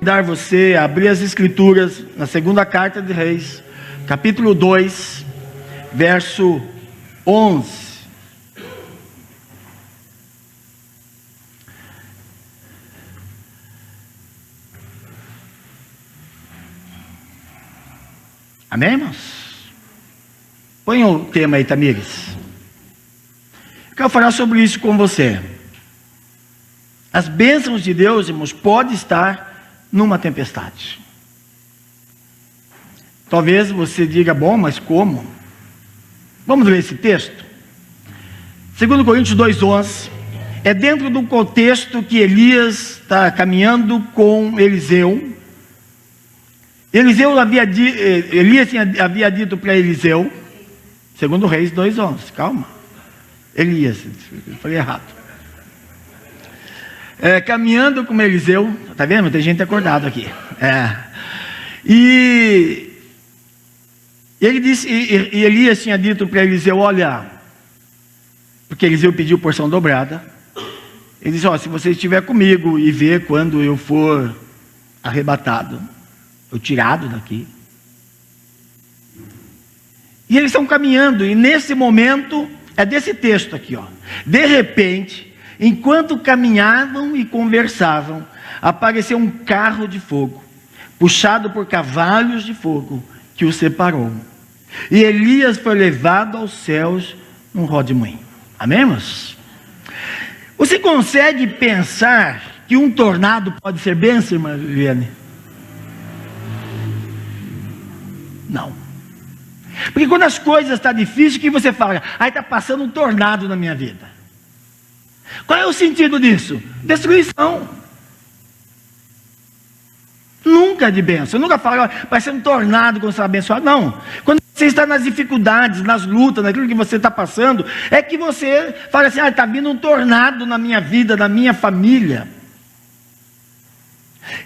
Dar você a abrir as escrituras na segunda carta de Reis, capítulo 2, verso 11. Amém, irmãos? Põe o tema aí, Tamires. Eu quero falar sobre isso com você. As bênçãos de Deus, irmãos, podem estar numa tempestade. Talvez você diga, bom, mas como? Vamos ler esse texto? 2 Coríntios 2,11. É dentro do contexto que Elias está caminhando com Eliseu. Elias havia dito para Eliseu, 2 Reis 2,11, calma. Elias, eu falei errado. Caminhando com Eliseu, tá vendo? Tem gente acordado aqui. E ele disse, e Elias tinha dito para Eliseu, olha, porque Eliseu pediu porção dobrada. Ele disse, se você estiver comigo e ver quando eu for arrebatado, eu tirado daqui. E eles estão caminhando, e nesse momento, é desse texto aqui, de repente, enquanto caminhavam e conversavam, apareceu um carro de fogo, puxado por cavalos de fogo, que o separou. E Elias foi levado aos céus num rodemoinho. Amém, irmãos? Você consegue pensar que um tornado pode ser bênção, irmã Liliane? Não. Porque quando as coisas estão difíceis, o que você fala? Está passando um tornado na minha vida. Qual é o sentido disso? Destruição. Nunca de bênção. Nunca fala, vai ser um tornado quando você está abençoado. Não. Quando você está nas dificuldades, nas lutas, naquilo que você está passando, é que você fala assim, está vindo um tornado na minha vida, na minha família.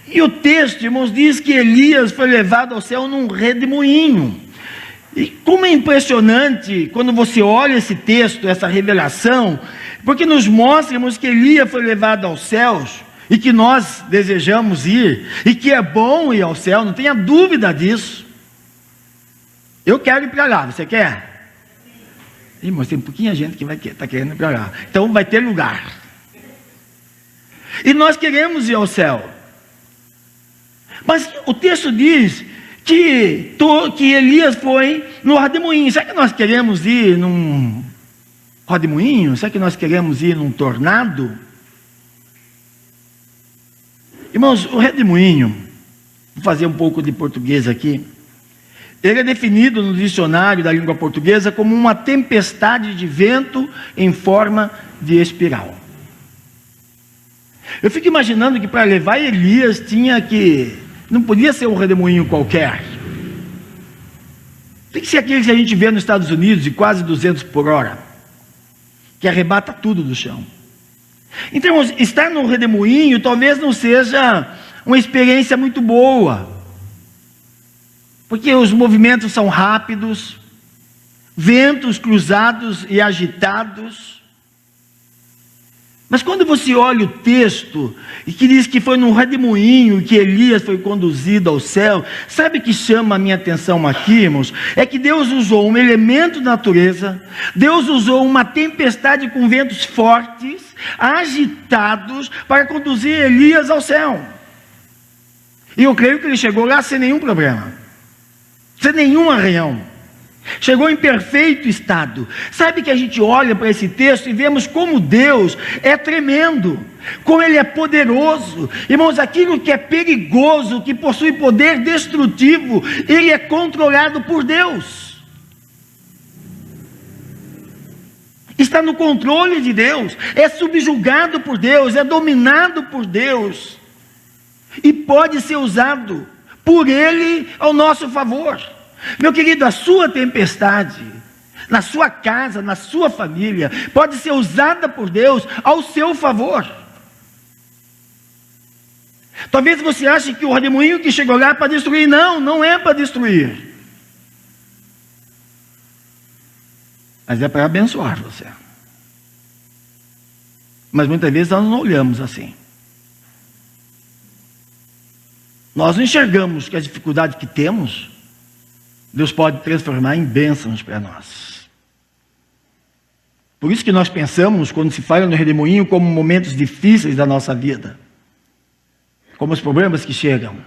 E o texto, irmãos, diz que Elias foi levado ao céu num redemoinho. E como é impressionante quando você olha esse texto, essa revelação, porque nos mostra, irmãos, que Elias foi levado aos céus, e que nós desejamos ir, e que é bom ir ao céu, não tenha dúvida disso. Eu quero ir para lá, você quer? Irmãos, tem pouquinha gente que está querendo ir para lá, então vai ter lugar. E nós queremos ir ao céu. Mas o texto diz que Elias foi no redemoinho. Será que nós queremos ir num redemoinho? Será que nós queremos ir num tornado? Irmãos, o redemoinho, vou fazer um pouco de português aqui. Ele é definido no dicionário da língua portuguesa como uma tempestade de vento em forma de espiral. Eu fico imaginando que para levar Elias não podia ser um redemoinho qualquer. Tem que ser aquele que a gente vê nos Estados Unidos de quase 200 por hora, que arrebata tudo do chão. Então, estar no redemoinho talvez não seja uma experiência muito boa, porque os movimentos são rápidos, ventos cruzados e agitados. Mas quando você olha o texto, e que diz que foi num redemoinho que Elias foi conduzido ao céu, sabe o que chama a minha atenção aqui, irmãos? É que Deus usou um elemento da natureza, Deus usou uma tempestade com ventos fortes, agitados, para conduzir Elias ao céu. E eu creio que ele chegou lá sem nenhum problema, sem nenhum arranhão. Chegou em perfeito estado. Sabe que a gente olha para esse texto e vemos como Deus é tremendo, como Ele é poderoso. Irmãos, aquilo que é perigoso, que possui poder destrutivo, Ele é controlado por Deus. Está no controle de Deus, é subjugado por Deus, é dominado por Deus, e pode ser usado por Ele ao nosso favor. Meu querido, a sua tempestade, na sua casa, na sua família, pode ser usada por Deus ao seu favor. Talvez você ache que o redemoinho que chegou lá é para destruir. Não, não é para destruir. Mas é para abençoar você. Mas muitas vezes nós não olhamos assim. nós não enxergamos que as dificuldades que temos, Deus pode transformar em bênçãos para nós. Por isso que nós pensamos, quando se fala no redemoinho, como momentos difíceis da nossa vida, como os problemas que chegam.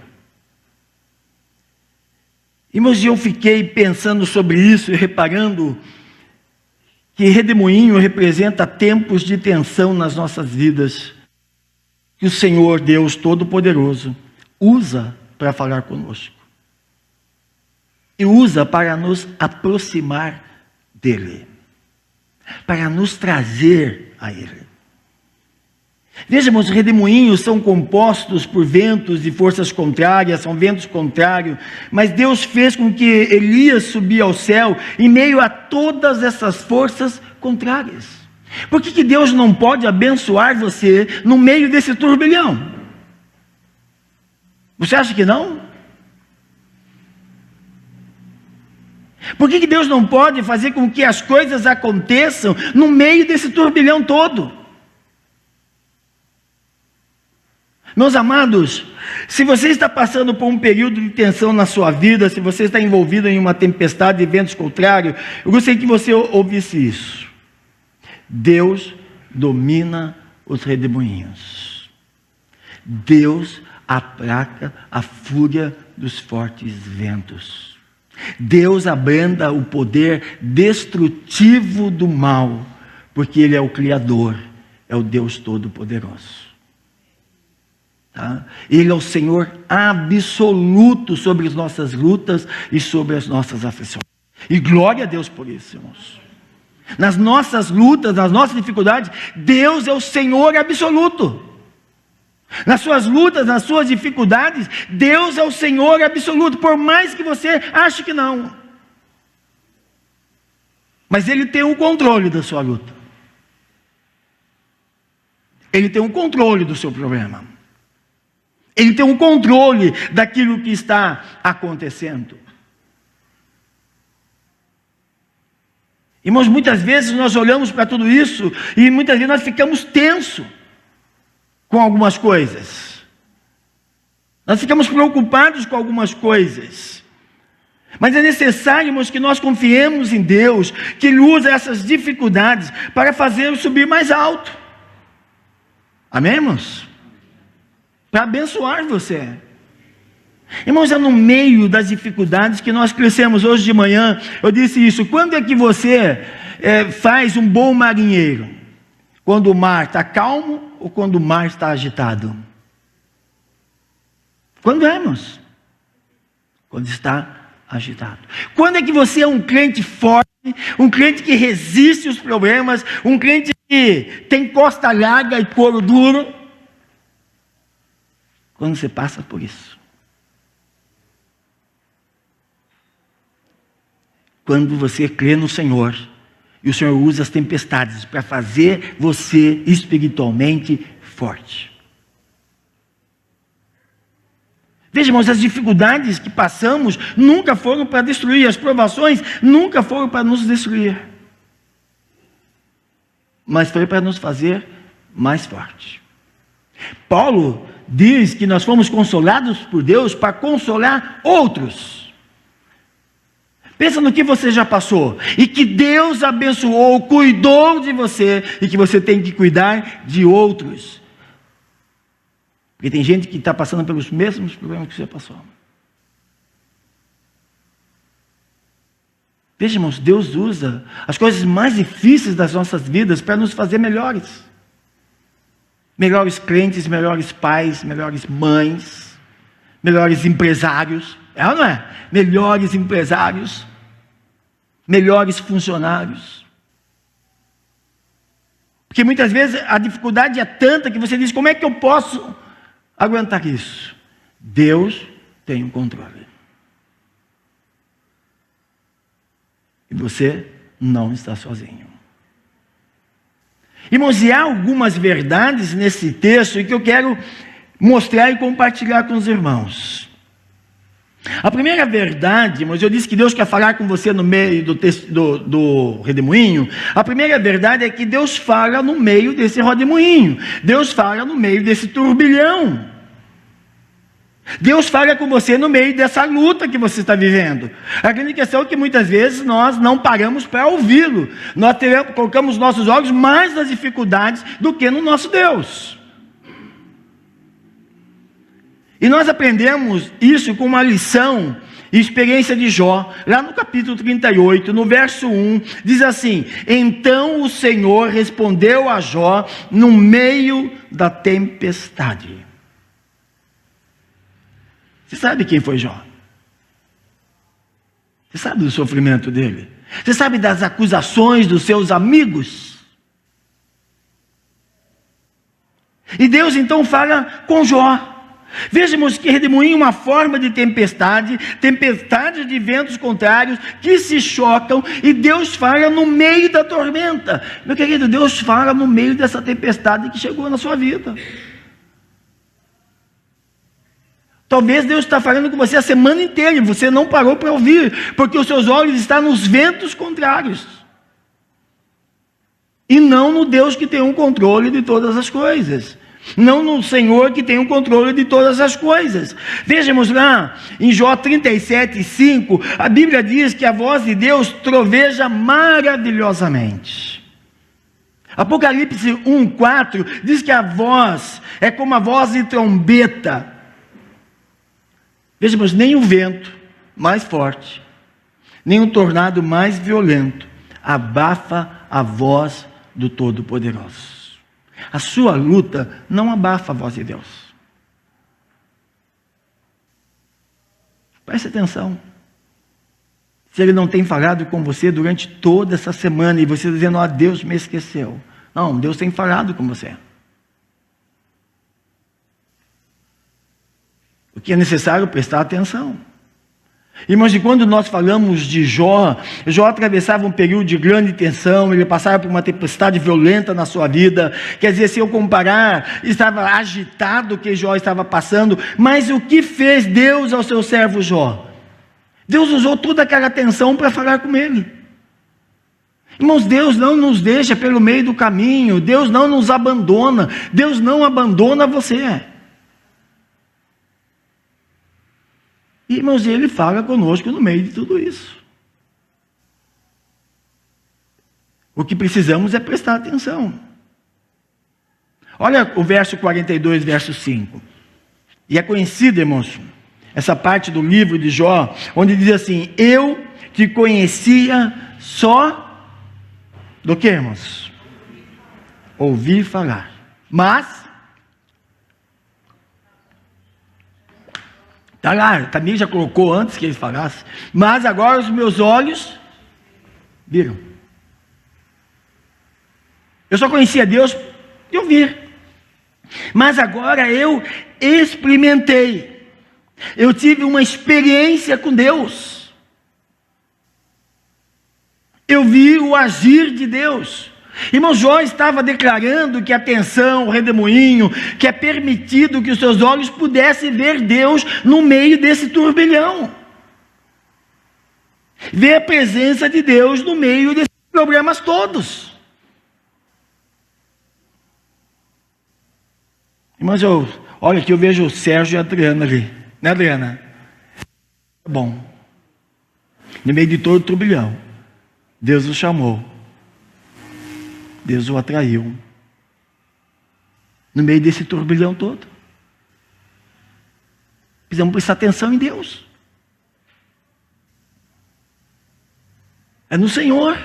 Irmãos, eu fiquei pensando sobre isso e reparando que redemoinho representa tempos de tensão nas nossas vidas, que o Senhor Deus Todo-Poderoso usa para falar conosco. E usa para nos aproximar dEle, para nos trazer a Ele. Veja, irmãos, os redemoinhos são compostos por ventos e forças contrárias, são ventos contrários, mas Deus fez com que Elias subisse ao céu em meio a todas essas forças contrárias. Por que Deus não pode abençoar você no meio desse turbilhão? Você acha que não? Por que Deus não pode fazer com que as coisas aconteçam no meio desse turbilhão todo? Meus amados, se você está passando por um período de tensão na sua vida, se você está envolvido em uma tempestade de ventos contrários, eu gostaria que você ouvisse isso. Deus domina os redemoinhos. Deus aplaca a fúria dos fortes ventos. Deus abranda o poder destrutivo do mal, porque Ele é o Criador, é o Deus Todo-Poderoso. Tá? Ele é o Senhor absoluto sobre as nossas lutas e sobre as nossas aflições. E glória a Deus por isso, irmãos. Nas nossas lutas, nas nossas dificuldades, Deus é o Senhor absoluto. Nas suas lutas, nas suas dificuldades, Deus é o Senhor absoluto, por mais que você ache que não. Mas Ele tem o controle da sua luta. Ele tem o controle do seu problema. Ele tem o controle daquilo que está acontecendo. Irmãos, muitas vezes nós olhamos para tudo isso e muitas vezes nós ficamos tensos com algumas coisas. Nós ficamos preocupados com algumas coisas. Mas é necessário, irmãos, que nós confiemos em Deus, que Ele usa essas dificuldades para fazer subir mais alto. Amém, irmãos? Para abençoar você. Irmãos, é no meio das dificuldades que nós crescemos. Hoje de manhã eu disse isso. Quando é que você faz um bom marinheiro? Quando o mar está calmo ou quando o mar está agitado? Quando é, irmãos? Quando está agitado. Quando é que você é um crente forte, um crente que resiste aos problemas, um crente que tem costa larga e couro duro? Quando você passa por isso. Quando você crê no Senhor, e o Senhor usa as tempestades para fazer você espiritualmente forte. Veja, irmãos, as dificuldades que passamos nunca foram para destruir, as provações nunca foram para nos destruir, mas foi para nos fazer mais forte. Paulo diz que nós fomos consolados por Deus para consolar outros. Pensa no que você já passou, e que Deus abençoou, cuidou de você, e que você tem que cuidar de outros. Porque tem gente que está passando pelos mesmos problemas que você passou. Veja, irmãos, Deus usa as coisas mais difíceis das nossas vidas para nos fazer melhores. Melhores crentes, melhores pais, melhores mães, melhores empresários. É ou não é? Melhores empresários, melhores funcionários. Porque muitas vezes a dificuldade é tanta que você diz: como é que eu posso aguentar isso? Deus tem o controle. E você não está sozinho. Irmãos, e há algumas verdades nesse texto que eu quero mostrar e compartilhar com os irmãos. A primeira verdade, irmãos, eu disse que Deus quer falar com você no meio do texto do redemoinho. A primeira verdade é que Deus fala no meio desse redemoinho. Deus fala no meio desse turbilhão. Deus fala com você no meio dessa luta que você está vivendo. A grande questão é que muitas vezes nós não paramos para ouvi-lo. Nós colocamos nossos olhos mais nas dificuldades do que no nosso Deus. E nós aprendemos isso com uma lição e experiência de Jó, lá no capítulo 38, no verso 1, diz assim: então o Senhor respondeu a Jó no meio da tempestade. Você sabe quem foi Jó? Você sabe do sofrimento dele? Você sabe das acusações dos seus amigos? E Deus então fala com Jó. Vejamos que redemoinho uma forma de tempestade de ventos contrários que se chocam, e Deus fala no meio da tormenta. Meu querido, Deus fala no meio dessa tempestade que chegou na sua vida. Talvez Deus está falando com você a semana inteira e você não parou para ouvir, porque os seus olhos estão nos ventos contrários, e não no Deus que tem um controle de todas as coisas. Não no Senhor que tem o controle de todas as coisas. Vejamos lá em Jó 37:5, a Bíblia diz que a voz de Deus troveja maravilhosamente. Apocalipse 1:4 diz que a voz é como a voz de trombeta. Vejamos, nem o vento mais forte, nem o tornado mais violento abafa a voz do Todo-Poderoso. A sua luta não abafa a voz de Deus. Preste atenção. Se Ele não tem falado com você durante toda essa semana, e você dizendo: ó, Deus me esqueceu. Não, Deus tem falado com você. O que é necessário prestar atenção. Irmãos, e quando nós falamos de Jó atravessava um período de grande tensão, ele passava por uma tempestade violenta na sua vida. Quer dizer, se eu comparar, estava agitado o que Jó estava passando, mas o que fez Deus ao seu servo Jó? Deus usou toda aquela tensão para falar com ele. Irmãos, Deus não nos deixa pelo meio do caminho, Deus não nos abandona, Deus não abandona você. Irmãos, Ele fala conosco no meio de tudo isso. O que precisamos é prestar atenção. Olha o verso 42, verso 5. E é conhecido, irmãos, essa parte do livro de Jó, onde diz assim: eu te conhecia só do que, irmãos? Ouvir falar. Mas está lá, também já colocou antes que ele falasse. Mas agora os meus olhos viram. Eu só conhecia Deus de ouvir. Mas agora eu experimentei. Eu tive uma experiência com Deus. Eu vi o agir de Deus. Irmão, Jó estava declarando que a tensão, o redemoinho, que é permitido que os seus olhos pudessem ver Deus no meio desse turbilhão. Ver a presença de Deus no meio desses problemas todos. Irmãos, olha aqui, eu vejo o Sérgio e a Adriana ali. Né, Adriana? Bom. No meio de todo o turbilhão, Deus o chamou. Deus o atraiu. No meio desse turbilhão todo. Precisamos prestar atenção em Deus. É no Senhor.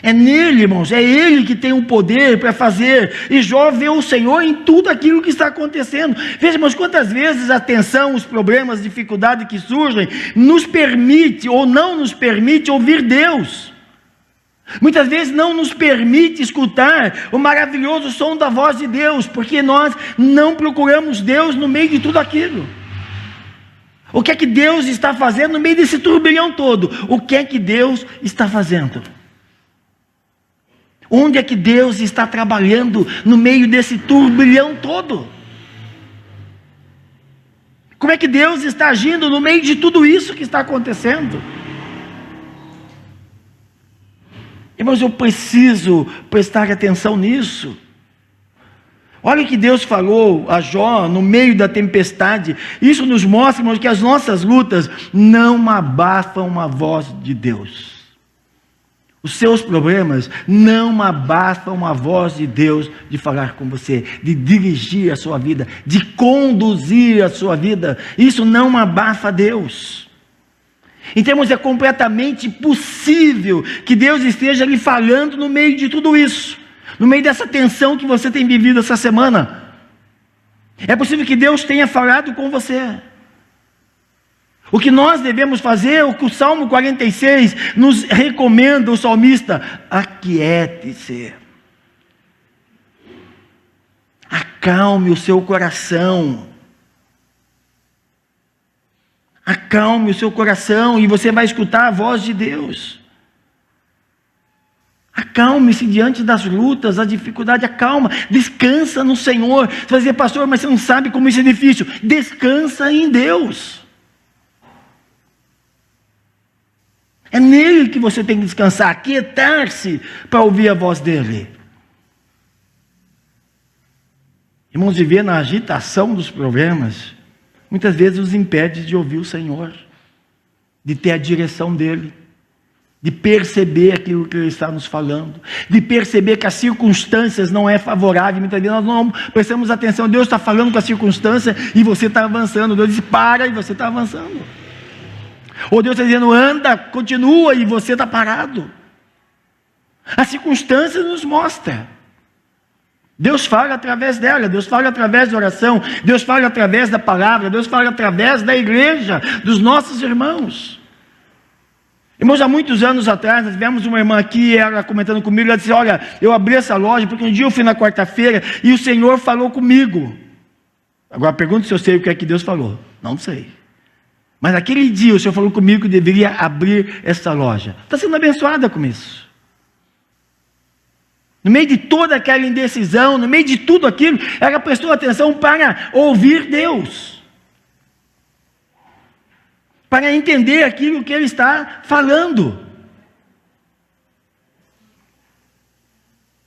É nele, irmãos. É Ele que tem o poder para fazer. E Jó vê o Senhor em tudo aquilo que está acontecendo. Veja, irmãos, quantas vezes a tensão, os problemas, a dificuldade que surgem nos permite ou não nos permite ouvir Deus. Muitas vezes não nos permite escutar o maravilhoso som da voz de Deus, porque nós não procuramos Deus no meio de tudo aquilo. O que é que Deus está fazendo no meio desse turbilhão todo? O que é que Deus está fazendo? Onde é que Deus está trabalhando no meio desse turbilhão todo? Como é que Deus está agindo no meio de tudo isso que está acontecendo? Irmãos, eu preciso prestar atenção nisso. Olha o que Deus falou a Jó no meio da tempestade. Isso nos mostra, irmãos, que as nossas lutas não abafam a voz de Deus. Os seus problemas não abafam a voz de Deus de falar com você, de dirigir a sua vida, de conduzir a sua vida. Isso não abafa Deus. Então, é completamente possível que Deus esteja lhe falando no meio de tudo isso, no meio dessa tensão que você tem vivido essa semana. É possível que Deus tenha falado com você. O que nós devemos fazer, o que o Salmo 46 nos recomenda, o salmista: aquiete-se, acalme o seu coração, acalme o seu coração, e você vai escutar a voz de Deus. Acalme-se diante das lutas, da dificuldade, acalma, descansa no Senhor. Você vai dizer: pastor, mas você não sabe como isso é difícil. Descansa em Deus. É nele que você tem que descansar, aquietar-se para ouvir a voz dele. Irmãos, viver na agitação dos problemas muitas vezes nos impede de ouvir o Senhor, de ter a direção dele, de perceber aquilo que ele está nos falando, de perceber que as circunstâncias não é favorável. Muitas vezes nós não prestamos atenção. Deus está falando com a circunstância e você está avançando. Deus diz: para, e você está avançando. Ou Deus está dizendo: anda, continua, e você está parado. A circunstância nos mostra. Deus fala através dela, Deus fala através da oração, Deus fala através da palavra, Deus fala através da igreja, dos nossos irmãos. Irmãos, há muitos anos atrás, nós tivemos uma irmã aqui, ela comentando comigo, ela disse: olha, eu abri essa loja porque um dia eu fui na quarta-feira e o Senhor falou comigo. Agora pergunto se eu sei o que é que Deus falou. Não sei. Mas naquele dia o Senhor falou comigo que deveria abrir essa loja. Está sendo abençoada com isso. No meio de toda aquela indecisão, no meio de tudo aquilo, ela prestou atenção para ouvir Deus, para entender aquilo que Ele está falando.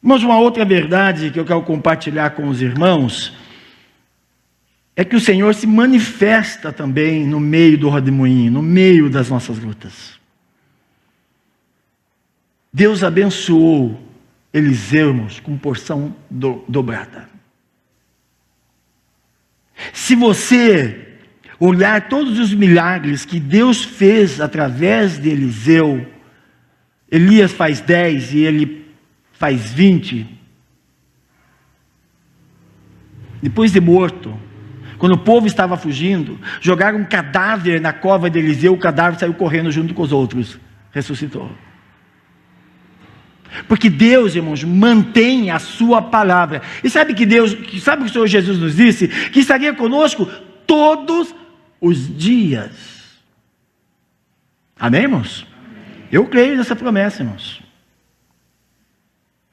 Mas uma outra verdade que eu quero compartilhar com os irmãos é que o Senhor se manifesta também no meio do redemoinho, no meio das nossas lutas. Deus abençoou Eliseu, irmãos, com porção dobrada. Se você olhar todos os milagres que Deus fez através de Eliseu, Elias faz 10 e ele faz 20. Depois de morto, quando o povo estava fugindo, jogaram um cadáver na cova de Eliseu, o cadáver saiu correndo junto com os outros, ressuscitou. Porque Deus, irmãos, mantém a sua palavra. E sabe que sabe que o Senhor Jesus nos disse? Que estaria conosco todos os dias. Amém, irmãos? Eu creio nessa promessa, irmãos.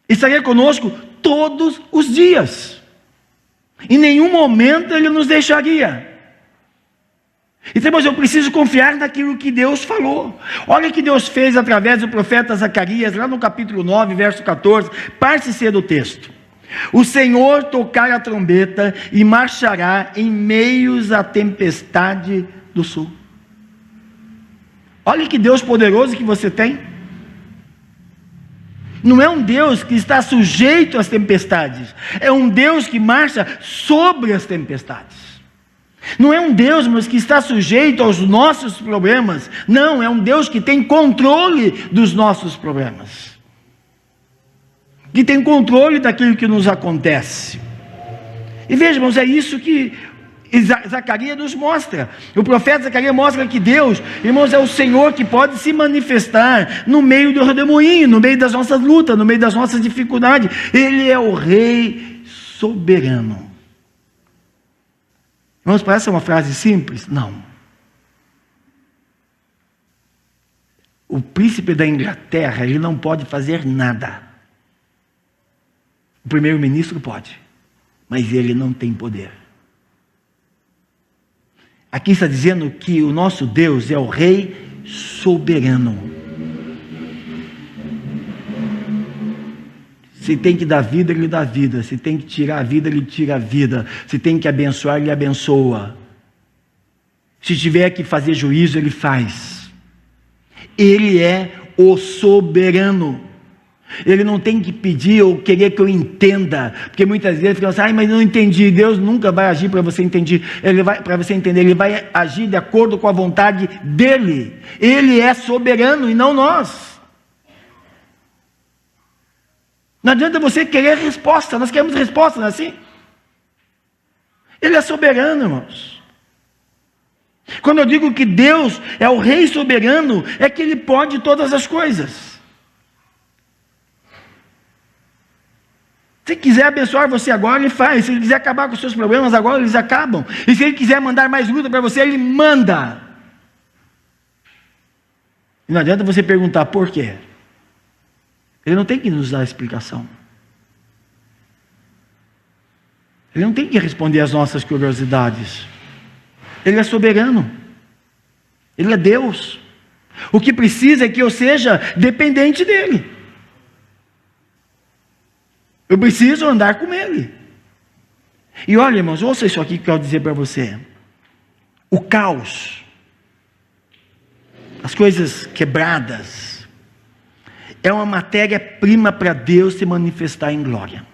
Estaria conosco todos os dias. Em nenhum momento Ele nos deixaria. Então, mas eu preciso confiar naquilo que Deus falou. Olha o que Deus fez através do profeta Zacarias, lá no capítulo 9, verso 14, parte C do texto. O Senhor tocará a trombeta e marchará em meios à tempestade do sul. Olha que Deus poderoso que você tem. Não é um Deus que está sujeito às tempestades, é um Deus que marcha sobre as tempestades. Não é um Deus, mas que está sujeito aos nossos problemas. Não, é um Deus que tem controle dos nossos problemas, que tem controle daquilo que nos acontece. E veja, irmãos, é isso que Zacarias nos mostra. O profeta Zacarias mostra que Deus, irmãos, é o Senhor que pode se manifestar no meio do redemoinho, no meio das nossas lutas, no meio das nossas dificuldades. Ele é o Rei soberano. Irmãos, parece uma frase simples? Não. O príncipe da Inglaterra, ele não pode fazer nada. O primeiro-ministro pode, mas ele não tem poder. Aqui está dizendo que o nosso Deus é o Rei soberano. Se tem que dar vida, Ele dá vida. Se tem que tirar a vida, Ele tira a vida. Se tem que abençoar, Ele abençoa. Se tiver que fazer juízo, Ele faz. Ele é o soberano. Ele não tem que pedir ou querer que eu entenda, porque muitas vezes ficam assim, mas não entendi. Deus nunca vai agir para você entender. Para você entender, Ele vai agir de acordo com a vontade dEle. Ele é soberano e não nós. Não adianta você querer resposta, nós queremos resposta, não é assim? Ele é soberano, irmãos. Quando eu digo que Deus é o Rei soberano, é que Ele pode todas as coisas. Se Ele quiser abençoar você agora, Ele faz. Se Ele quiser acabar com os seus problemas agora, eles acabam. E se Ele quiser mandar mais luta para você, Ele manda. E não adianta você perguntar por quê. Ele não tem que nos dar explicação. Ele não tem que responder às nossas curiosidades. Ele é soberano. Ele é Deus. O que precisa é que eu seja dependente dEle. Eu preciso andar com Ele. E olha, irmãos, ouça isso aqui que eu quero dizer para você. O caos, as coisas quebradas, é uma matéria-prima para Deus se manifestar em glória.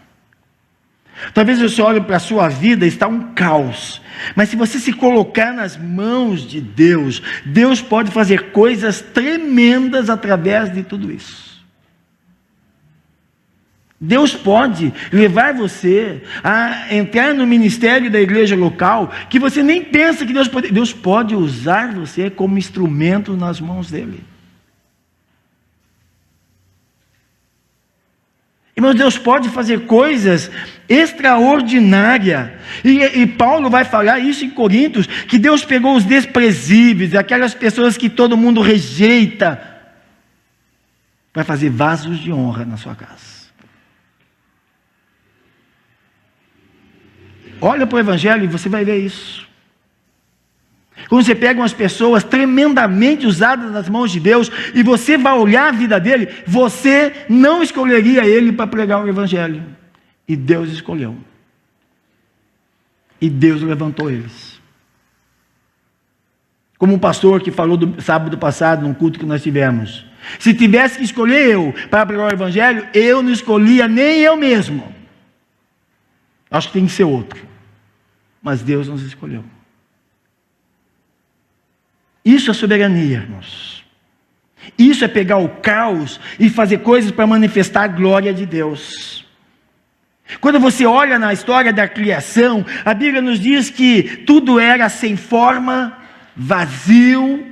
Talvez você olhe para a sua vida e está um caos. Mas se você se colocar nas mãos de Deus, Deus pode fazer coisas tremendas através de tudo isso. Deus pode levar você a entrar no ministério da igreja local, que você nem pensa que Deus pode usar você como instrumento nas mãos dEle. Irmãos, Deus pode fazer coisas extraordinárias. E Paulo vai falar isso em Coríntios, que Deus pegou os desprezíveis, aquelas pessoas que todo mundo rejeita, para fazer vasos de honra na sua casa. Olha para o Evangelho e você vai ver isso. Quando você pega umas pessoas tremendamente usadas nas mãos de Deus, e você vai olhar a vida dele, você não escolheria ele para pregar o Evangelho. E Deus escolheu. E Deus levantou eles. Como um pastor que falou do sábado passado, num culto que nós tivemos. Se tivesse que escolher eu para pregar o Evangelho, eu não escolhia nem eu mesmo. Acho que tem que ser outro. Mas Deus nos escolheu. Isso é soberania, irmãos. Isso é pegar o caos e fazer coisas para manifestar a glória de Deus. Quando você olha na história da criação, a Bíblia nos diz que tudo era sem forma, vazio,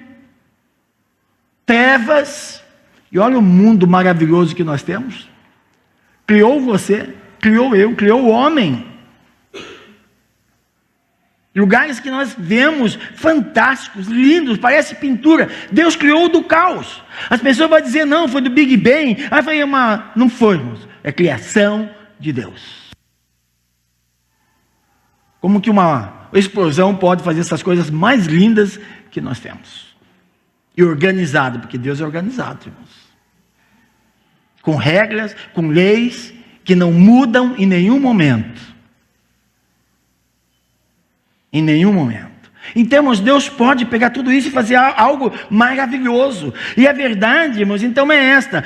trevas. E olha o mundo maravilhoso que nós temos. Criou você, criou eu, criou o homem. Lugares que nós vemos fantásticos, lindos, parece pintura. Deus criou do caos. As pessoas vão dizer, não, foi do Big Bang. Aí foi não foi, irmãos. É criação de Deus. Como que uma explosão pode fazer essas coisas mais lindas que nós temos? E organizado, porque Deus é organizado, irmãos. Com regras, com leis que não mudam em nenhum momento. Em nenhum momento. Então, irmãos, Deus pode pegar tudo isso e fazer algo maravilhoso. E a verdade, irmãos, então é esta: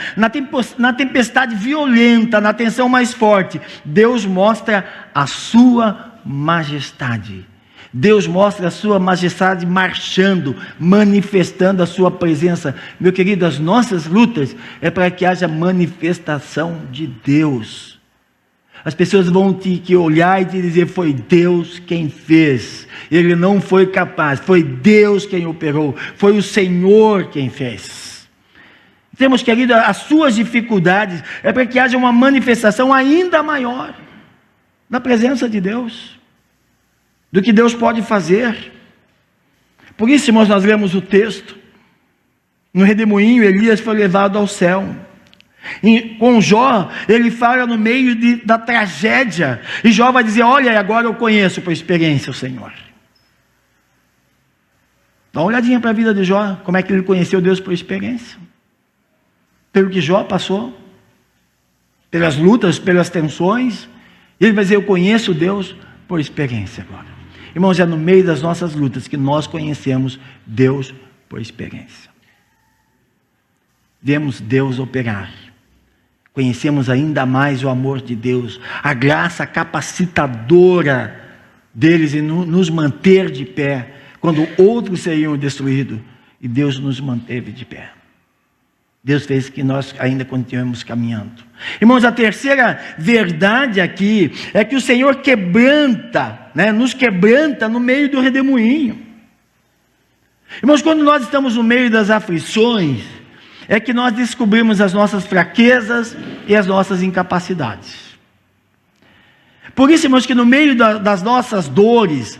na tempestade violenta, na tensão mais forte, Deus mostra a sua majestade. Deus mostra a sua majestade marchando, manifestando a sua presença. Meu querido, as nossas lutas é para que haja manifestação de Deus. As pessoas vão ter que olhar e te dizer, foi Deus quem fez. Ele não foi capaz, foi Deus quem operou, foi o Senhor quem fez. Temos, querido, as suas dificuldades é para que haja uma manifestação ainda maior na presença de Deus, do que Deus pode fazer. Por isso, irmãos, nós lemos o texto. No redemoinho, Elias foi levado ao céu. E com Jó, ele fala no meio da tragédia, e Jó vai dizer, olha, agora eu conheço por experiência o Senhor. Dá uma olhadinha para a vida de Jó, como é que ele conheceu Deus por experiência, pelo que Jó passou. pelas lutas, pelas tensões. Ele vai dizer, eu conheço Deus por experiência agora. Irmãos, é no meio das nossas lutas que nós conhecemos Deus por experiência. Vemos Deus operar. Conhecemos ainda mais o amor de Deus, a graça capacitadora deles em nos manter de pé, quando outros seriam destruídos, e Deus nos manteve de pé. Deus fez que nós ainda continuemos caminhando. Irmãos, a terceira verdade aqui é que o Senhor quebranta, nos quebranta no meio do redemoinho. Irmãos, quando nós estamos no meio das aflições, é que nós descobrimos as nossas fraquezas e as nossas incapacidades. Por isso, irmãos, que no meio das nossas dores,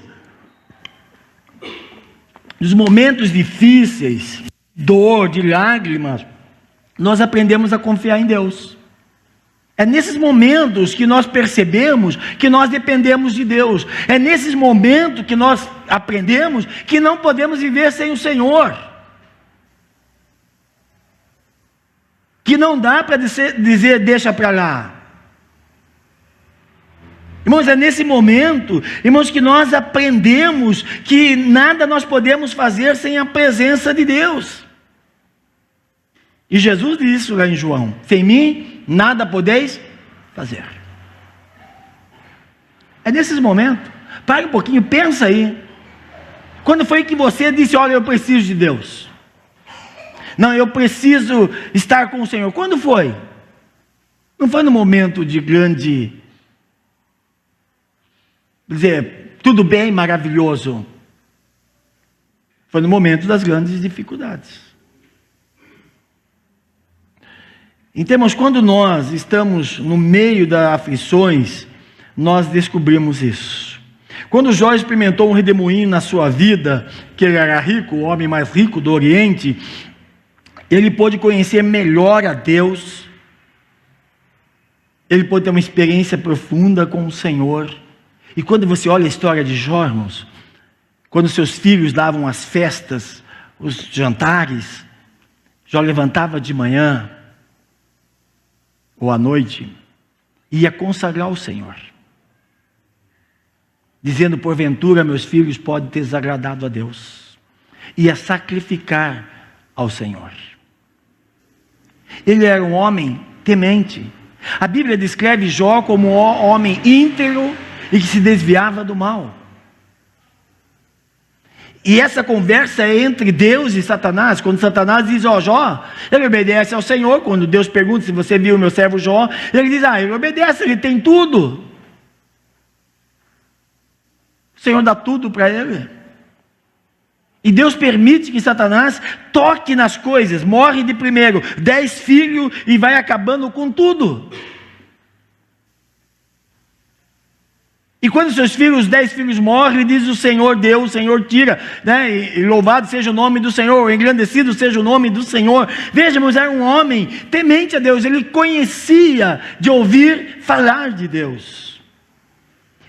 dos momentos difíceis, dor, de lágrimas, nós aprendemos a confiar em Deus. É nesses momentos que nós percebemos que nós dependemos de Deus. É nesses momentos que nós aprendemos que não podemos viver sem o Senhor. Que não dá para dizer deixa para lá. Irmãos, é nesse momento, irmãos, que nós aprendemos que nada nós podemos fazer sem a presença de Deus. E Jesus disse isso lá em João: sem mim, nada podeis fazer. É nesses momentos. Para um pouquinho, pensa aí. Quando foi que você disse, olha, eu preciso de Deus? Não, eu preciso estar com o Senhor. Quando foi? Não foi no momento de grande, dizer, tudo bem, maravilhoso. Foi no momento das grandes dificuldades. Então, irmãos, quando nós estamos no meio das aflições, nós descobrimos isso. Quando Jó experimentou um redemoinho na sua vida, que ele era rico, o homem mais rico do Oriente, ele pôde conhecer melhor a Deus, ele pôde ter uma experiência profunda com o Senhor. E quando você olha a história de Jó, irmãos, quando seus filhos davam as festas, os jantares, Jó levantava de manhã, ou à noite, ia consagrar o Senhor, dizendo, porventura meus filhos podem ter desagradado a Deus, ia sacrificar ao Senhor. Ele era um homem temente. A Bíblia descreve Jó como um homem íntegro e que se desviava do mal. E essa conversa é entre Deus e Satanás. Quando Satanás diz, ó, Jó, ele obedece ao Senhor. Quando Deus pergunta se você viu o meu servo Jó, ele diz, ele obedece, ele tem tudo. O Senhor dá tudo para ele. E Deus permite que Satanás toque nas coisas, morre de primeiro, 10 filhos e vai acabando com tudo. E quando seus filhos, 10 filhos morrem, diz o Senhor deu, o Senhor tira, e louvado seja o nome do Senhor, engrandecido seja o nome do Senhor. Vejamos, era um homem temente a Deus, ele conhecia de ouvir falar de Deus.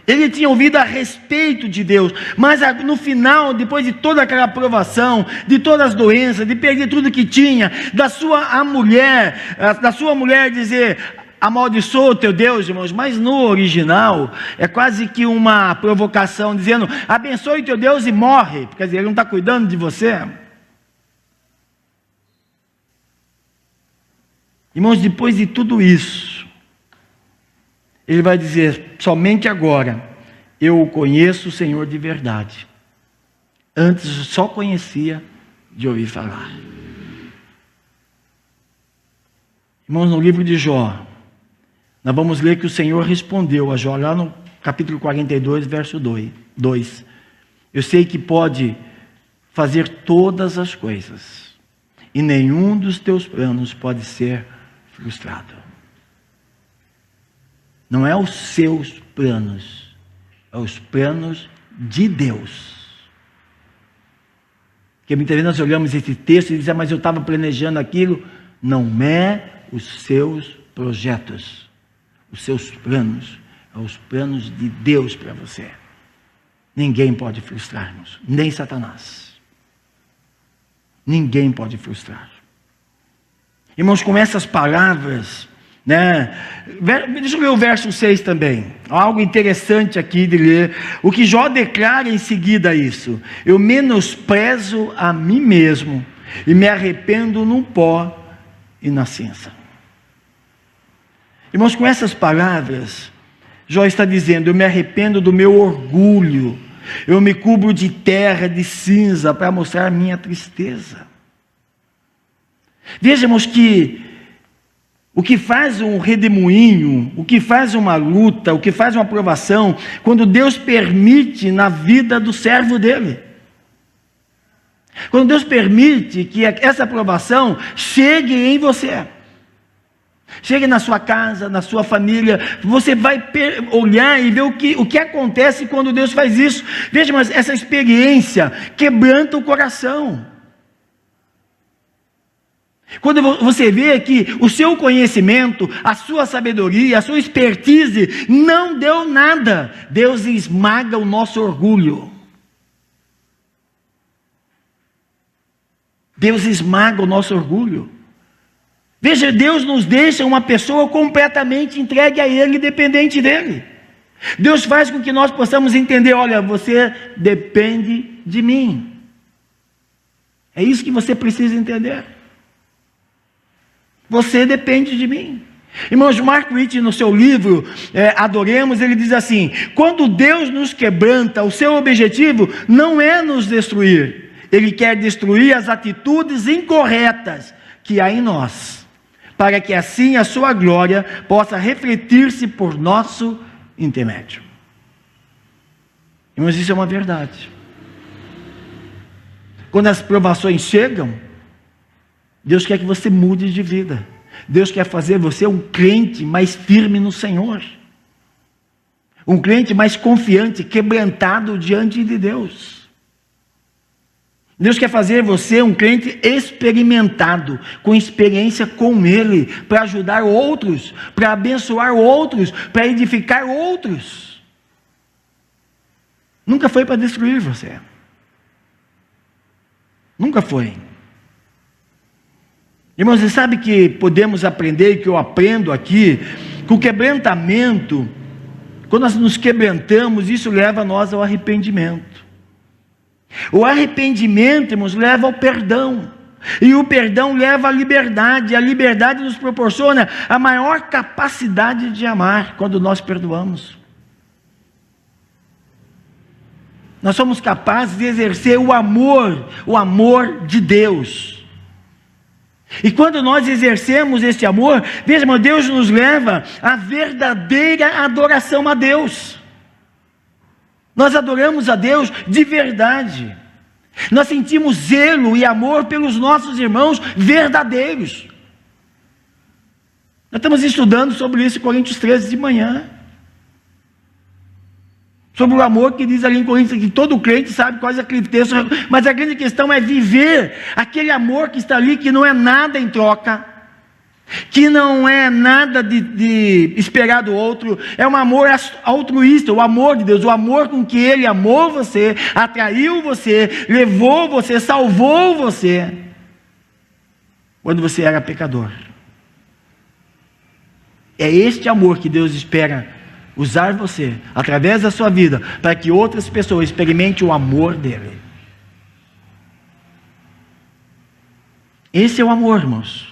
Ele tinha ouvido a respeito de Deus, mas no final, depois de toda aquela provação, de todas as doenças, de perder tudo que tinha, da sua mulher dizer, amaldiçoa o teu Deus, irmãos, mas no original, é quase que uma provocação, dizendo, abençoe o teu Deus e morre, quer dizer, ele não está cuidando de você. Irmãos, depois de tudo isso, ele vai dizer, somente agora, eu conheço o Senhor de verdade. Antes só conhecia de ouvir falar. Irmãos, no livro de Jó, nós vamos ler que o Senhor respondeu a Jó, lá no capítulo 42, verso 2. Eu sei que pode fazer todas as coisas, e nenhum dos teus planos pode ser frustrado. Não é os seus planos, é os planos de Deus. Porque muitas vezes nós olhamos esse texto e dizemos, mas eu estava planejando aquilo. Não é os seus projetos, os seus planos, é os planos de Deus para você. Ninguém pode frustrar-nos, nem Satanás. Ninguém pode frustrar. Irmãos, com essas palavras, né? Deixa eu ler o verso 6 também, algo interessante aqui de ler, o que Jó declara em seguida isso: eu menosprezo a mim mesmo, e me arrependo no pó e na cinza. Irmãos, com essas palavras, Jó está dizendo: eu me arrependo do meu orgulho, eu me cubro de terra, de cinza, para mostrar minha tristeza. Vejamos que o que faz um redemoinho, o que faz uma luta, o que faz uma provação, quando Deus permite na vida do servo dele. Quando Deus permite que essa provação chegue em você, chegue na sua casa, na sua família, você vai olhar e ver o que acontece quando Deus faz isso. Veja, mas essa experiência quebranta o coração. Quando você vê que o seu conhecimento, a sua sabedoria, a sua expertise não deu nada, Deus esmaga o nosso orgulho. Deus esmaga o nosso orgulho. Veja, Deus nos deixa uma pessoa completamente entregue a Ele, dependente dEle. Deus faz com que nós possamos entender: olha, você depende de mim. É isso que você precisa entender. Você depende de mim. Irmãos, Mark Whitney, no seu livro Adoremos, ele diz assim: quando Deus nos quebranta, o seu objetivo não é nos destruir. Ele quer destruir as atitudes incorretas que há em nós, para que assim a sua glória possa refletir-se por nosso intermédio. Irmãos, isso é uma verdade. Quando as provações chegam, Deus quer que você mude de vida. Deus quer fazer você um crente mais firme no Senhor, um crente mais confiante, quebrantado diante de Deus. Deus quer fazer você um crente experimentado, com experiência com Ele, para ajudar outros, para abençoar outros, para edificar outros. Nunca foi para destruir você. Nunca foi. Irmãos, você sabe que podemos aprender, que eu aprendo aqui, que o quebrantamento, quando nós nos quebrantamos, isso leva nós ao arrependimento. O arrependimento, irmãos, leva ao perdão. E o perdão leva à liberdade. A liberdade nos proporciona a maior capacidade de amar quando nós perdoamos. Nós somos capazes de exercer o amor de Deus. E quando nós exercemos esse amor, veja, meu Deus nos leva à verdadeira adoração a Deus. Nós adoramos a Deus de verdade. Nós sentimos zelo e amor pelos nossos irmãos verdadeiros. Nós estamos estudando sobre isso em Coríntios 13 de manhã. Sobre o amor que diz ali em Coríntios, que todo crente sabe quase aquele texto, mas a grande questão é viver aquele amor que está ali, que não é nada em troca, que não é nada de esperar do outro, é um amor altruísta, o amor de Deus, o amor com que Ele amou você, atraiu você, levou você, salvou você, quando você era pecador. É este amor que Deus espera usar você, através da sua vida, para que outras pessoas experimentem o amor dele. Esse é o amor, irmãos.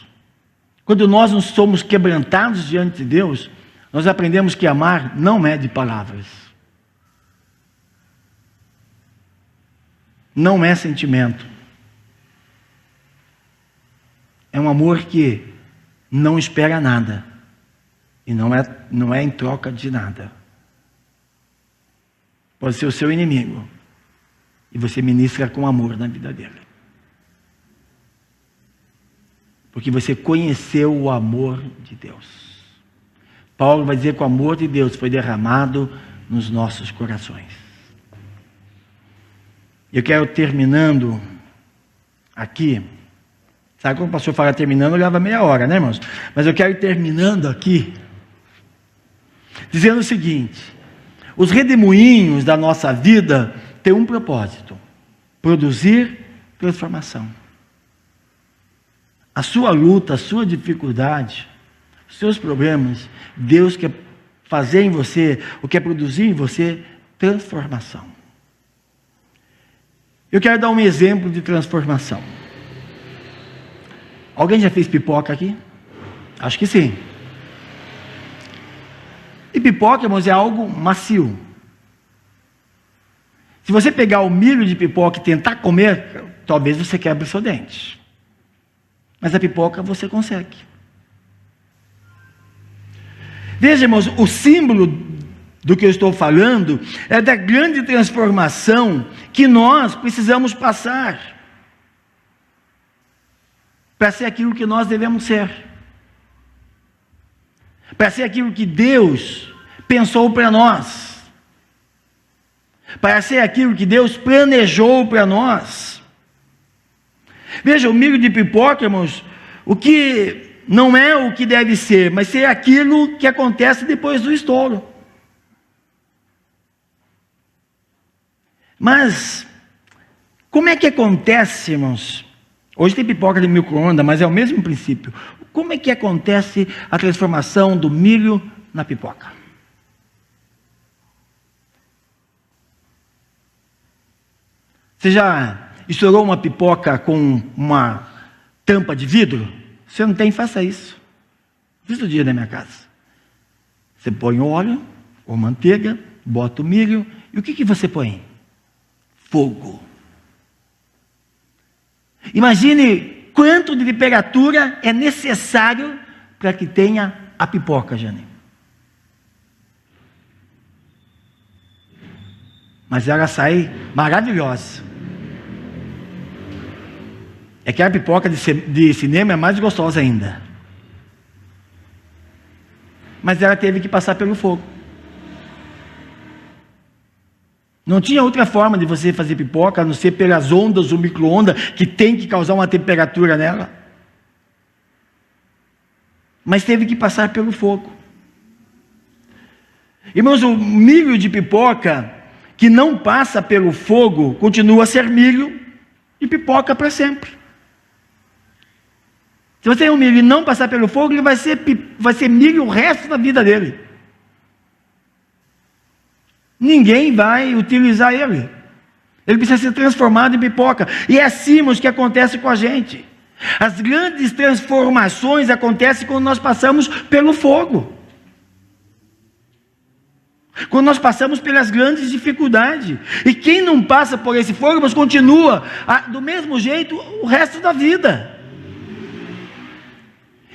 Quando nós nos somos quebrantados diante de Deus, nós aprendemos que amar não é de palavras, não é sentimento, é um amor que não espera nada, e não é em troca de nada. Pode ser o seu inimigo, e você ministra com amor na vida dele, porque você conheceu o amor de Deus. Paulo vai dizer que o amor de Deus foi derramado nos nossos corações. Eu quero terminando aqui. Sabe quando o pastor fala terminando, leva meia hora, né, irmãos? Mas eu quero ir terminando aqui, dizendo o seguinte: os redemoinhos da nossa vida têm um propósito: produzir transformação. A sua luta, a sua dificuldade, os seus problemas, Deus quer fazer em você, ou quer produzir em você, transformação. Eu quero dar um exemplo de transformação. Alguém já fez pipoca aqui? Acho que sim. E pipoca, irmãos, é algo macio. Se você pegar o milho de pipoca e tentar comer, talvez você quebre o seu dente. Mas a pipoca você consegue. Veja, irmãos, o símbolo do que eu estou falando é da grande transformação que nós precisamos passar para ser aquilo que nós devemos ser, para ser aquilo que Deus pensou para nós, para ser aquilo que Deus planejou para nós. Veja, o milho de pipoca, irmãos, o que não é o que deve ser, mas ser aquilo que acontece depois do estouro. Mas, como é que acontece, irmãos? Hoje tem pipoca de micro-ondas, mas é o mesmo princípio. Como é que acontece a transformação do milho na pipoca? Você já estourou uma pipoca com uma tampa de vidro? Se não tem, faça isso. Fiz o dia da minha casa. Você põe o óleo ou manteiga, bota o milho, e o que você põe? Fogo. Imagine quanto de temperatura é necessário para que tenha a pipoca, Jane. Mas ela sai maravilhosa. É que a pipoca de cinema é mais gostosa ainda. Mas ela teve que passar pelo fogo. Não tinha outra forma de você fazer pipoca, a não ser pelas ondas do micro-ondas, que tem que causar uma temperatura nela. Mas teve que passar pelo fogo. Irmãos, o milho de pipoca que não passa pelo fogo continua a ser milho e pipoca para sempre. Se você tem um milho e não passar pelo fogo, ele vai ser milho o resto da vida dele. Ninguém vai utilizar ele. Ele precisa ser transformado em pipoca. E é assim, irmãos, que acontece com a gente. As grandes transformações acontecem quando nós passamos pelo fogo. Quando nós passamos pelas grandes dificuldades. E quem não passa por esse fogo, mas continua do mesmo jeito o resto da vida.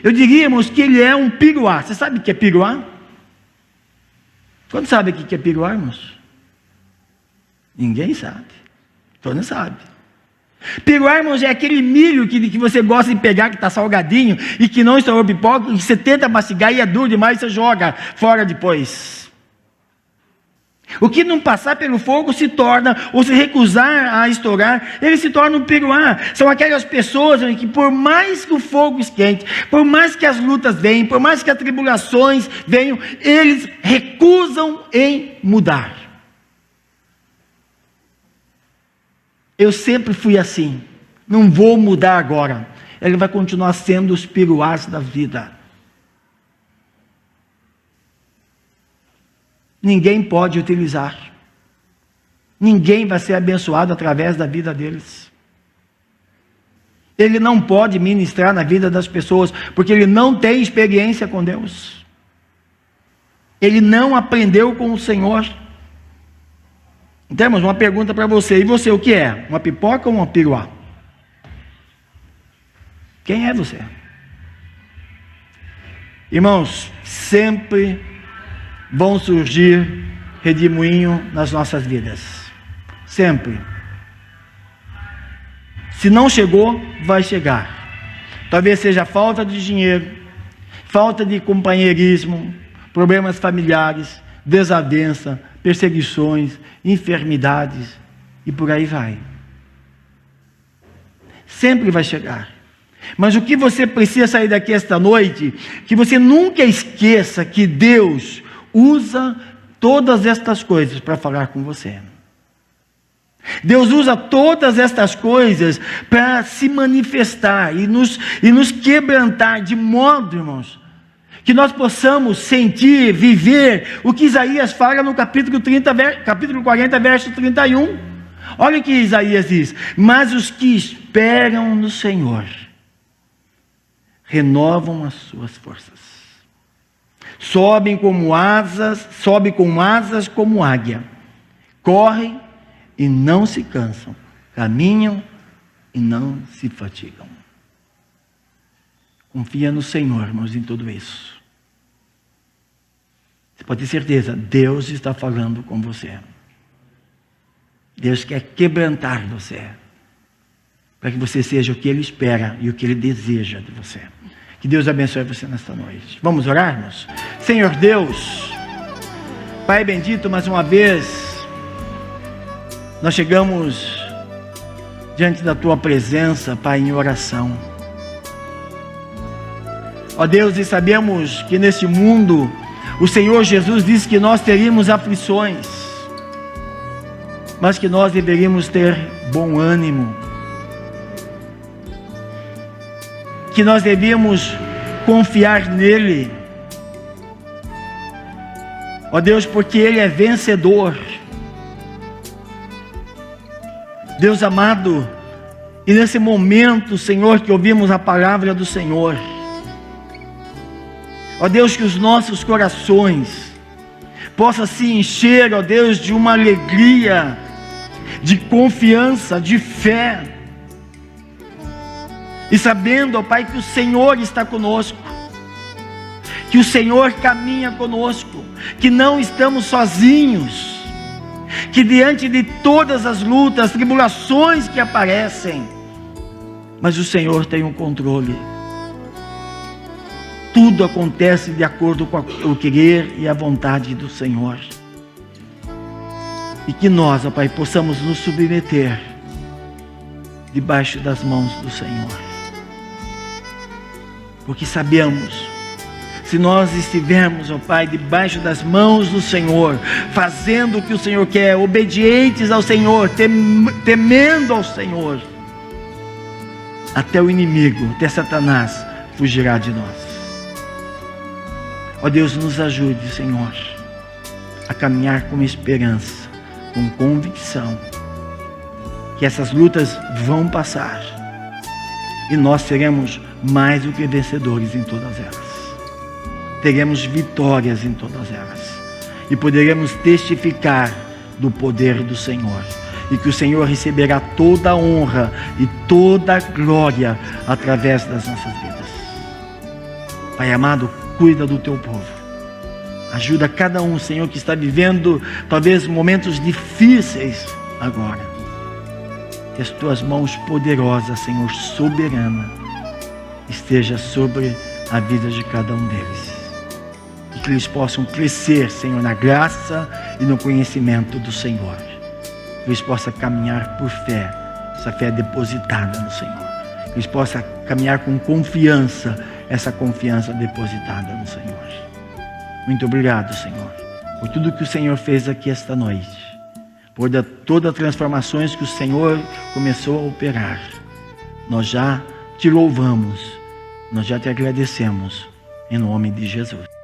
Eu diria, irmãos, que ele é um piruá. Você sabe o que é piruá? Quando sabe o que é piruá, irmãos? Ninguém sabe. Todo mundo sabe. Piruá, irmãos, é aquele milho que você gosta de pegar, que está salgadinho, e que não estourou pipoca, e você tenta mastigar e é duro demais, você joga fora depois. O que não passar pelo fogo se torna, ou se recusar a estourar, ele se torna um piruá. São aquelas pessoas que, por mais que o fogo esquente, por mais que as lutas venham, por mais que as tribulações venham, eles recusam em mudar. Eu sempre fui assim, não vou mudar agora. Ele vai continuar sendo os piruás da vida. Ninguém pode utilizar. Ninguém vai ser abençoado através da vida deles. Ele não pode ministrar na vida das pessoas, porque ele não tem experiência com Deus. Ele não aprendeu com o Senhor. Temos uma pergunta para você. E você, o que é? Uma pipoca ou uma piruá? Quem é você? Irmãos, sempre vão surgir redemoinho nas nossas vidas. Sempre. Se não chegou, vai chegar. Talvez seja falta de dinheiro, falta de companheirismo, problemas familiares, desavença, perseguições, enfermidades e por aí vai. Sempre vai chegar. Mas o que você precisa sair daqui esta noite, que você nunca esqueça que Deus usa todas estas coisas para falar com você. Deus usa todas estas coisas para se manifestar e nos quebrantar de modo, irmãos, Que nós possamos sentir, viver o que Isaías fala no capítulo 40, verso 31. Olha o que Isaías diz: mas os que esperam no Senhor renovam as suas forças, sobem com asas como águia, correm e não se cansam, caminham e não se fatigam. Confia no Senhor, irmãos, em tudo isso. Você pode ter certeza, Deus está falando com você. Deus quer quebrantar você, para que você seja o que Ele espera e o que Ele deseja de você. Que Deus abençoe você nesta noite. Vamos orarmos? Senhor Deus, Pai bendito, mais uma vez, nós chegamos diante da Tua presença, Pai, em oração. Ó Deus, e sabemos que neste mundo, o Senhor Jesus disse que nós teríamos aflições, mas que nós deveríamos ter bom ânimo, que nós devíamos confiar nele, ó Deus, porque Ele é vencedor. Deus amado, e nesse momento, Senhor, que ouvimos a palavra do Senhor, ó Deus, que os nossos corações possam se encher, ó Deus, de uma alegria, de confiança, de fé, e sabendo, ó Pai, que o Senhor está conosco, que o Senhor caminha conosco, que não estamos sozinhos, que diante de todas as lutas, tribulações que aparecem, mas o Senhor tem o controle. Tudo acontece de acordo com o querer e a vontade do Senhor. E que nós, ó Pai, possamos nos submeter debaixo das mãos do Senhor. Porque sabemos, se nós estivermos, ó Pai, debaixo das mãos do Senhor, fazendo o que o Senhor quer, obedientes ao Senhor, temendo ao Senhor, até o inimigo, até Satanás, fugirá de nós. Ó Deus, nos ajude, Senhor, a caminhar com esperança, com convicção, que essas lutas vão passar, e nós seremos mais do que vencedores em todas elas. Teremos vitórias em todas elas, e poderemos testificar do poder do Senhor, e que o Senhor receberá toda a honra e toda a glória através das nossas vidas. Pai amado, cuida do teu povo, ajuda cada um, Senhor, que está vivendo talvez momentos difíceis agora, que as tuas mãos poderosas, Senhor, soberana, esteja sobre a vida de cada um deles, e que eles possam crescer, Senhor, na graça e no conhecimento do Senhor, que eles possam caminhar por fé, essa fé depositada no Senhor, que eles possam caminhar com confiança, essa confiança depositada no Senhor. Muito obrigado, Senhor, por tudo que o Senhor fez aqui esta noite, por todas as transformações que o Senhor começou a operar. Nós já te louvamos, nós já te agradecemos, em nome de Jesus.